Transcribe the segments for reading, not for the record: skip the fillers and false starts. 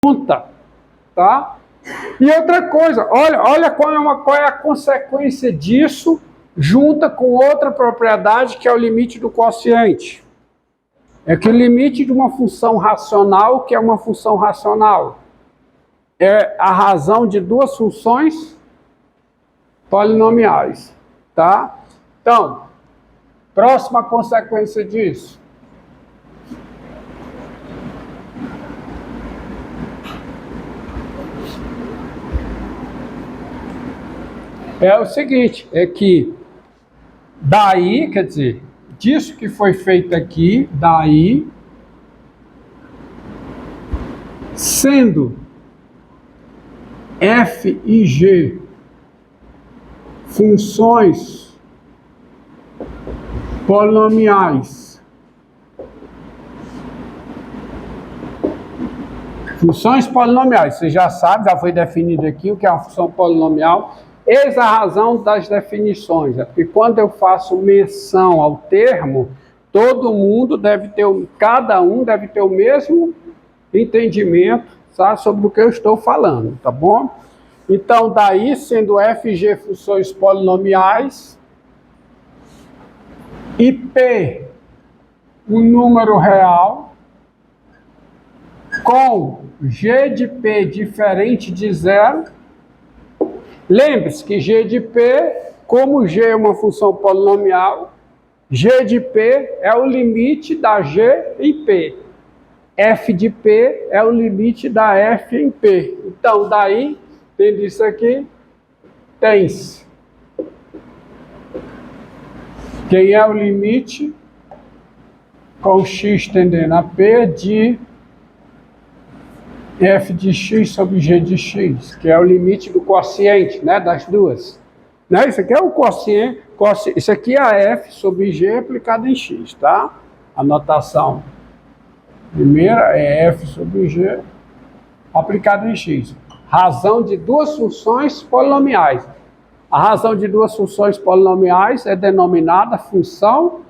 junta, tá? E outra coisa, olha qual é a consequência disso, junta com outra propriedade que é o limite do quociente. É que o limite de uma função racional, que é uma função racional, é a razão de duas funções polinomiais, tá? Então, próxima consequência disso. É o seguinte, é que daí, quer dizer, disso que foi feito aqui, daí, sendo f e g funções polinomiais, você já sabe, já foi definido aqui o que é uma função polinomial. Eis a razão das definições, é porque quando eu faço menção ao termo, cada um deve ter o mesmo entendimento, sabe, sobre o que eu estou falando, tá bom? Então, daí, sendo f e g funções polinomiais, e p um número real, com g de p diferente de zero. Lembre-se que g de p, como g é uma função polinomial, g de p é o limite da g em p. F de p é o limite da f em p. Então, daí, tendo isso aqui, tem-se. Quem é o limite com x tendendo a p de f de x sobre g de x, que é o limite do quociente, né, das duas. Né? Isso aqui é o quociente, isso aqui é a f sobre g aplicada em x, tá? A notação primeira é f sobre g aplicada em x. Razão de duas funções polinomiais. A razão de duas funções polinomiais é denominada função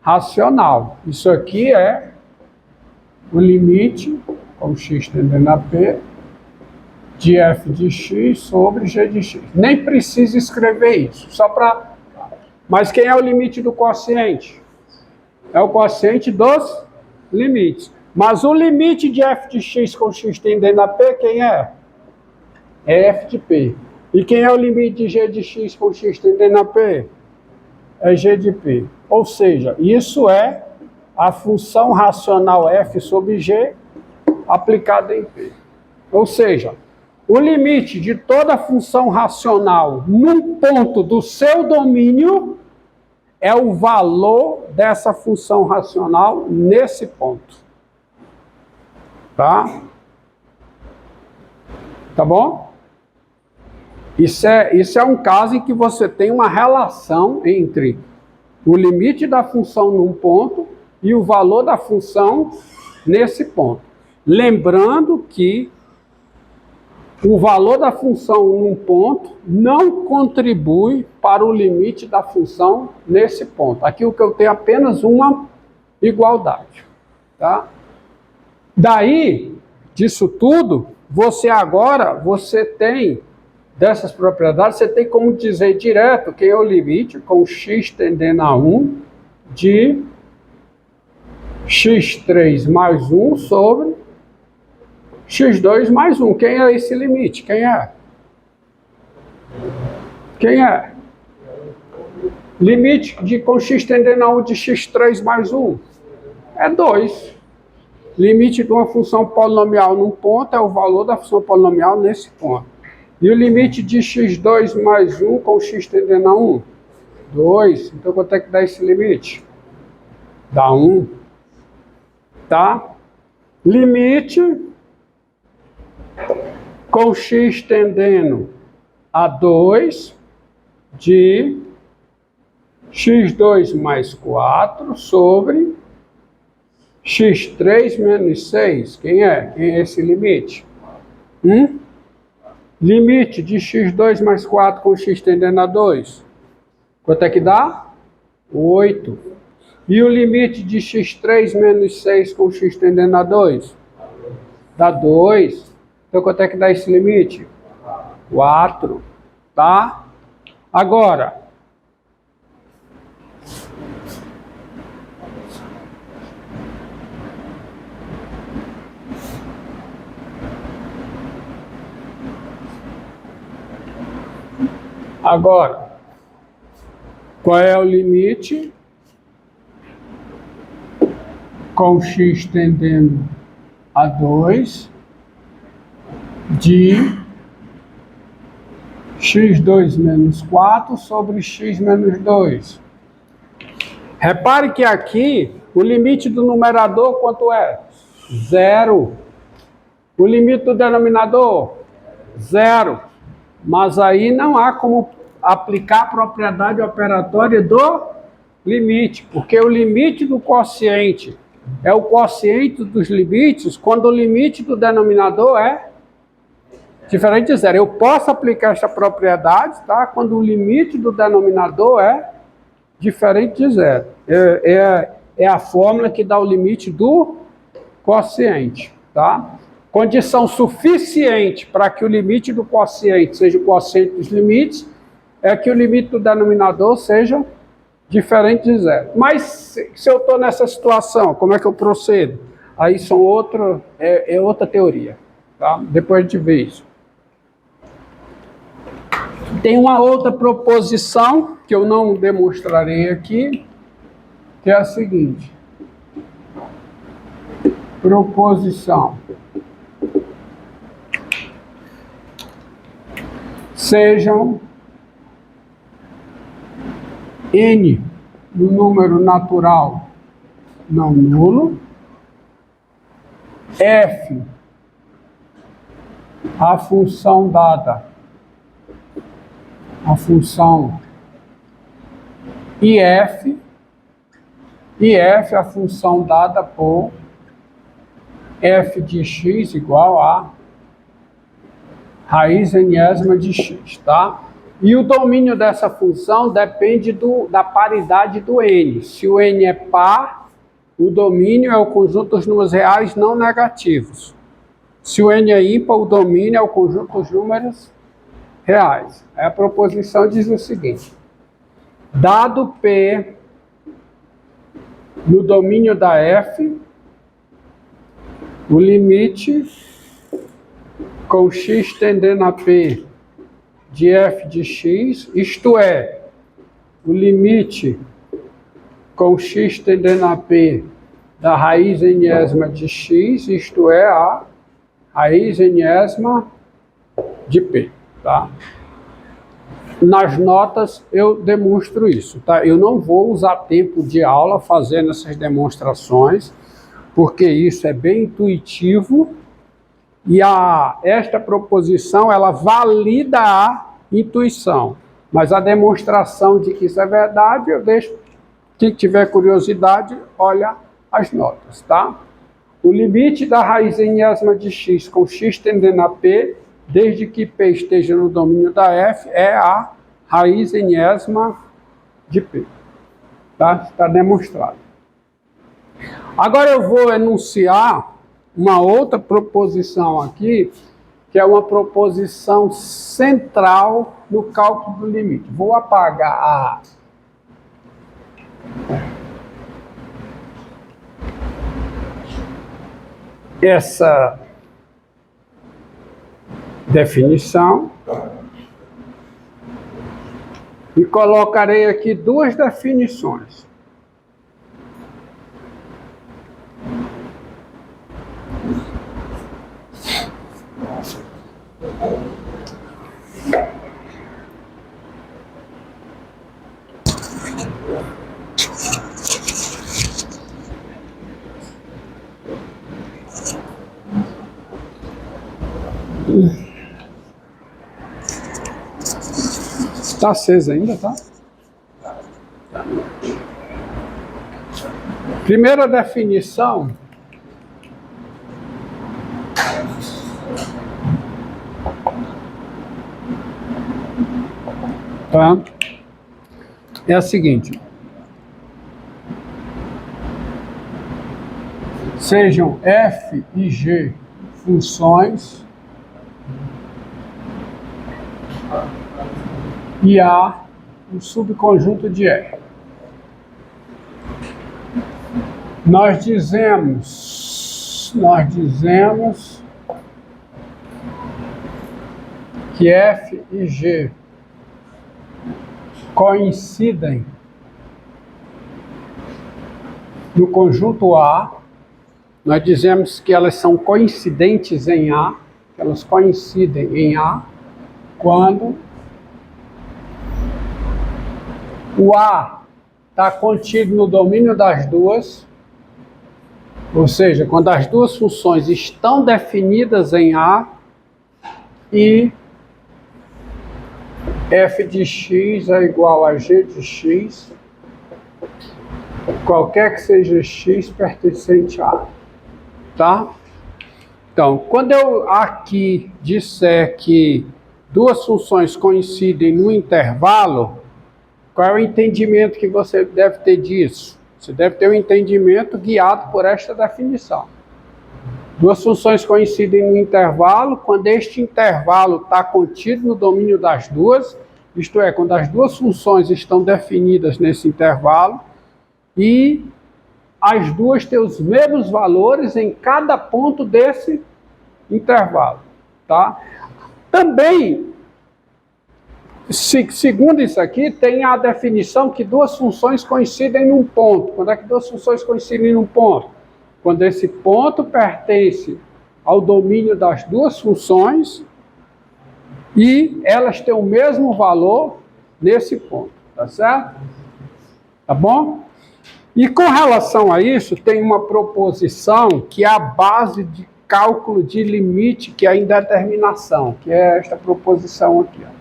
racional. Isso aqui é o limite, com x tendendo a p, de f de x sobre g de x. Nem precisa escrever isso, só para... Mas quem é o limite do quociente? É o quociente dos limites. Mas o limite de f de x com x tendendo a p, quem é? É f de p. E quem é o limite de g de x com x tendendo a p? É g de p. Ou seja, isso é a função racional f sobre g aplicada em p. Ou seja, o limite de toda função racional num ponto do seu domínio é o valor dessa função racional nesse ponto. Tá? Tá bom? Isso é um caso em que você tem uma relação entre o limite da função num ponto e o valor da função nesse ponto. Lembrando que o valor da função num ponto não contribui para o limite da função nesse ponto. Aqui o que eu tenho é apenas uma igualdade. Tá? Daí, disso tudo, você tem, dessas propriedades, você tem como dizer direto que é o limite com x tendendo a 1 de x3 mais 1 sobre x2 mais 1. Quem é esse limite? Quem é? Quem é? Limite com x tendendo a 1 de x3 mais 1 é 2. Limite de uma função polinomial num ponto é o valor da função polinomial nesse ponto. E o limite de x2 mais 1 com x tendendo a 1? 2. Então, quanto é que dá esse limite? Dá 1. Tá? Limite com x tendendo a 2 de x2 mais 4 sobre x3 menos 6. Quem é? Quem é esse limite? Limite de x2 mais 4 com x tendendo a 2. Quanto é que dá? 8. E o limite de x3 menos 6 com x tendendo a 2? Dá 2. Então, quanto é que dá esse limite? 4. Tá? Agora, qual é o limite? Com x tendendo a 2 de x2 menos 4 sobre x menos 2. Repare que aqui o limite do numerador quanto é? 0. O limite do denominador? 0. Mas aí não há como aplicar a propriedade operatória do limite, porque o limite do quociente é o quociente dos limites quando o limite do denominador é diferente de 0. Eu posso aplicar essa propriedade, tá? Quando o limite do denominador é diferente de 0. É a fórmula que dá o limite do quociente, tá? Condição suficiente para que o limite do quociente seja o quociente dos limites é que o limite do denominador seja diferente de 0. Mas se eu estou nessa situação, como é que eu procedo? Aí são outra teoria, tá? Depois a gente vê isso. Tem uma outra proposição que eu não demonstrarei aqui, que é a seguinte. Proposição. Sejam n no número natural não nulo, f a função dada, a função if a função dada por f de x igual a raiz enésima de x, tá? E o domínio dessa função depende da paridade do n. Se o n é par, o domínio é o conjunto dos números reais não negativos. Se o n é ímpar, o domínio é o conjunto dos números reais. Aí a proposição diz o seguinte: dado P no domínio da f, o limite com x tendendo a P de f de x, isto é, o limite com x tendendo a P da raiz enésima de x, isto é, a raiz enésima de P, tá? Nas notas eu demonstro isso, tá? Eu não vou usar tempo de aula fazendo essas demonstrações, porque isso é bem intuitivo. E esta proposição, ela valida a intuição. Mas a demonstração de que isso é verdade, eu deixo, quem tiver curiosidade, olha as notas, tá? O limite da raiz enésima de x com x tendendo a P, desde que P esteja no domínio da f, é a raiz enésima de P. Tá? Está demonstrado. Agora eu vou enunciar uma outra proposição aqui, que é uma proposição central no cálculo do limite. Vou apagar essa definição e colocarei aqui duas definições. Está acesa ainda, tá? Primeira definição. Tá? É a seguinte. Sejam f e g funções e A um subconjunto de R. Nós dizemos que F e G coincidem no conjunto A. Nós dizemos que elas são coincidentes em A, que elas coincidem em A, quando o A está contido no domínio das duas, ou seja, quando as duas funções estão definidas em A e f de x é igual a g de x, qualquer que seja x pertencente a A, tá? Então, quando eu aqui disser que duas funções coincidem no intervalo, qual é o entendimento que você deve ter disso? Você deve ter um entendimento guiado por esta definição. Duas funções coincidem no intervalo quando este intervalo está contido no domínio das duas, isto é, quando as duas funções estão definidas nesse intervalo e as duas têm os mesmos valores em cada ponto desse intervalo, tá? Também, segundo isso aqui, tem a definição que duas funções coincidem num ponto. Quando é que duas funções coincidem num ponto? Quando esse ponto pertence ao domínio das duas funções e elas têm o mesmo valor nesse ponto, tá certo? Tá bom? E com relação a isso, tem uma proposição que é a base de cálculo de limite, que é a indeterminação, que é esta proposição aqui, ó.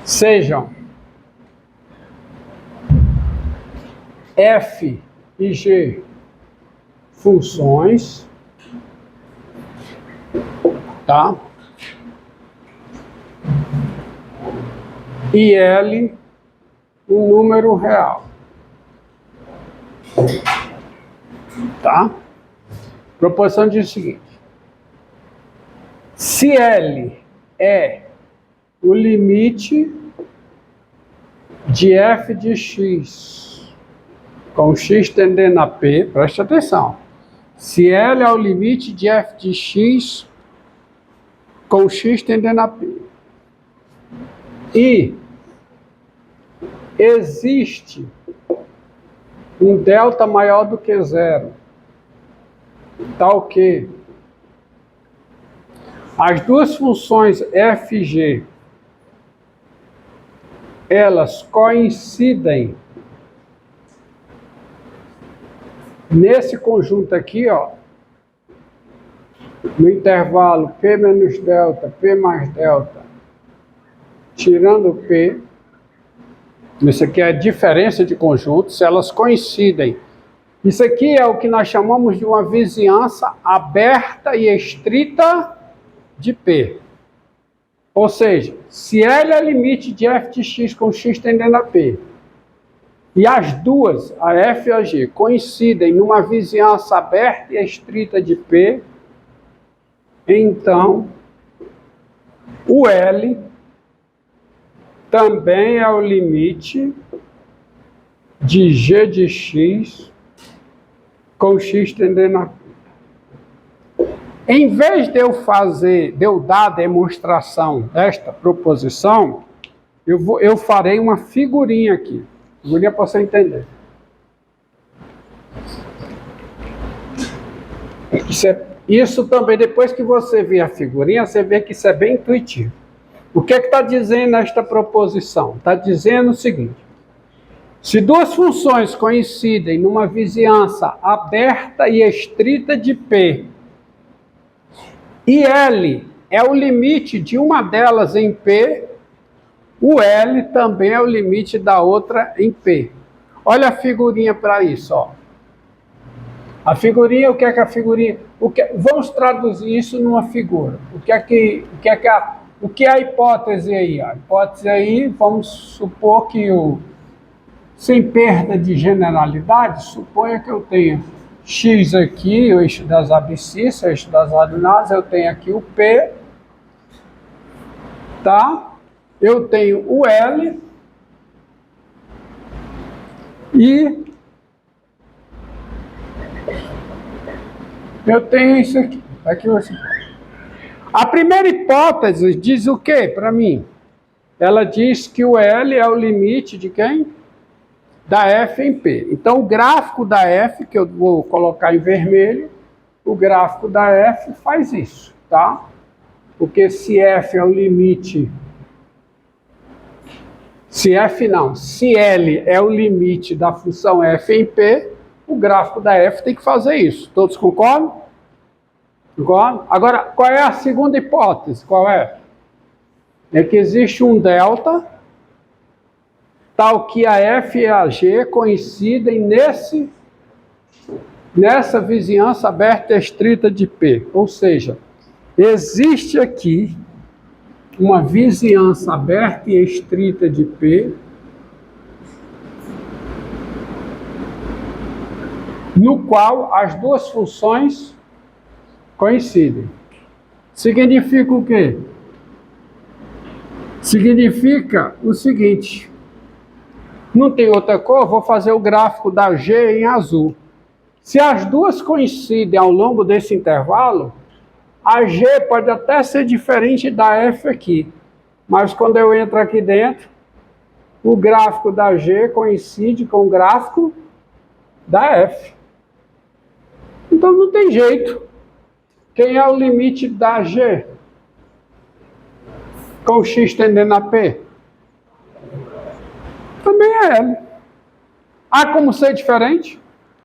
Sejam f e g funções, tá? E L um número real, tá? A proposição diz o seguinte: se L é o limite de f de x com x tendendo a p, preste atenção, se L é o limite de f de x com x tendendo a p, e existe um delta maior do que zero, tal que as duas funções f e g elas coincidem nesse conjunto aqui, ó, no intervalo p menos delta, p mais delta, tirando p. Isso aqui é a diferença de conjuntos, elas coincidem. Isso aqui é o que nós chamamos de uma vizinhança aberta e estrita de P. Ou seja, se L é limite de f de x com x tendendo a P, e as duas, a f e a g, coincidem numa vizinhança aberta e estrita de P, então o L também é o limite de g de x com x tendendo a P. Em vez de eu dar a demonstração desta proposição, eu farei uma figurinha aqui. Figurinha para você entender. Isso também, depois que você vê a figurinha, você vê que isso é bem intuitivo. O que é que está dizendo esta proposição? Está dizendo o seguinte: se duas funções coincidem numa vizinhança aberta e estrita de P, e L é o limite de uma delas em P, o L também é o limite da outra em P. Olha a figurinha para isso, ó. A figurinha, o que é que a figurinha... vamos traduzir isso numa figura. O que é a hipótese aí? A hipótese aí, vamos supor que sem perda de generalidade, suponha que eu tenha x aqui, o eixo das abscissas, o eixo das adinadas, eu tenho aqui o P, tá? Eu tenho o L e eu tenho isso aqui. Aqui você... A primeira hipótese diz o quê para mim? Ela diz que o L é o limite de quem? Da F em P. Então, o gráfico da F, que eu vou colocar em vermelho, o gráfico da F faz isso, tá? Porque se F é o limite... Se L é o limite da função F em P, o gráfico da F tem que fazer isso. Todos concordam? Concordam? Agora, qual é a segunda hipótese? Qual é? É que existe um delta tal que a F e a G coincidem nessa vizinhança aberta e estrita de P. Ou seja, existe aqui uma vizinhança aberta e estrita de P, no qual as duas funções coincidem. Significa o quê? Significa o seguinte: não tem outra cor, vou fazer o gráfico da G em azul. Se as duas coincidem ao longo desse intervalo, a G pode até ser diferente da F aqui, mas quando eu entro aqui dentro, o gráfico da G coincide com o gráfico da F. Então não tem jeito. Quem é o limite da G? Com o X tendendo a P? Também é L. Há como ser diferente?